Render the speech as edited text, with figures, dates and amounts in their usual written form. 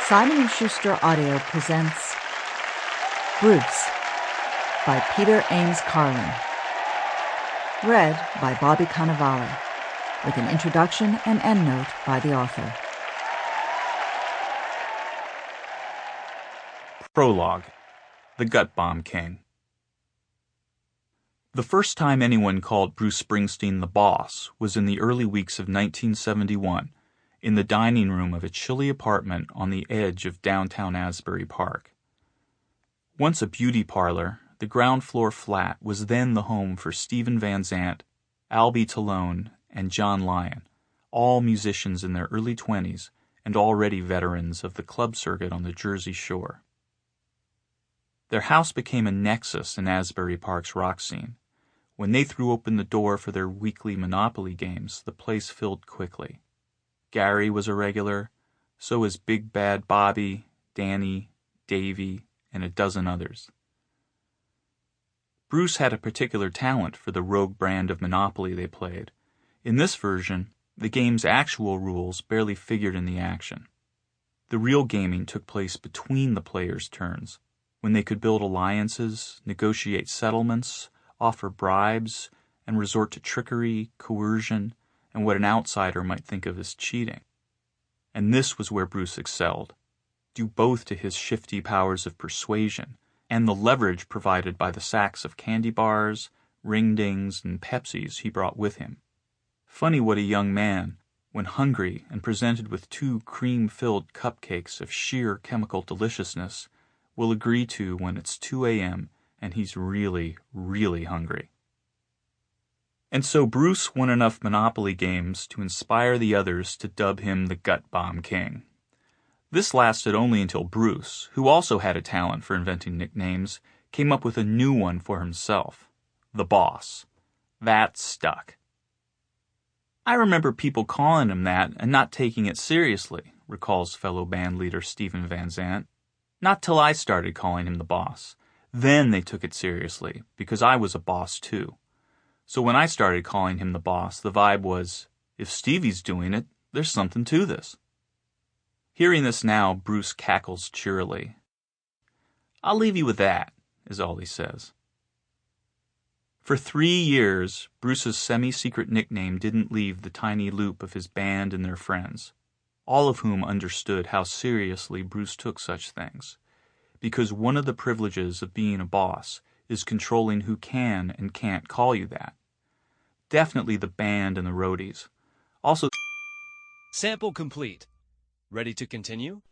Simon & Schuster Audio presents Bruce by Peter Ames Carlin. Read by Bobby Cannavale, with an introduction and endnote by the author. Prologue: The Gut Bomb King. The first time anyone called Bruce Springsteen the boss was in the early weeks of 1971, in the dining room of a chilly apartment on the edge of downtown Asbury Park. Once a beauty parlor, the ground floor flat was then the home for Steven Van Zandt, Albie Talone, and John Lyon, all musicians in their early 20s and already veterans of the club circuit on the Jersey Shore. Their house became a nexus in Asbury Park's rock scene. When they threw open the door for their weekly Monopoly games, the place filled quickly. Gary was a regular, so was Big Bad Bobby, Danny, Davy, and a dozen others. Bruce had a particular talent for the rogue brand of Monopoly they played. In this version, the game's actual rules barely figured in the action. The real gaming took place between the players' turns, when they could build alliances, negotiate settlements, offer bribes, and resort to trickery, coercion, and what an outsider might think of as cheating. And this was where Bruce excelled, due both to his shifty powers of persuasion and the leverage provided by the sacks of candy bars, ring-dings, and Pepsis he brought with him. Funny what a young man, when hungry and presented with 2 cream-filled cupcakes of sheer chemical deliciousness, will agree to when it's 2 a.m. and he's really, really hungry. And so Bruce won enough Monopoly games to inspire the others to dub him the Gut Bomb King. This lasted only until Bruce, who also had a talent for inventing nicknames, came up with a new one for himself: the Boss. That stuck. "I remember people calling him that and not taking it seriously," recalls fellow band leader Steven Van Zandt. "Not till I started calling him the Boss. Then they took it seriously, because I was a boss too. So when I started calling him the Boss, the vibe was, if Stevie's doing it, there's something to this." Hearing this now, Bruce cackles cheerily. "I'll leave you with that," is all he says. For 3 years, Bruce's semi-secret nickname didn't leave the tiny loop of his band and their friends, all of whom understood how seriously Bruce took such things, because one of the privileges of being a boss is controlling who can and can't call you that. Definitely the band and the roadies. Also, Sample complete. Ready to continue?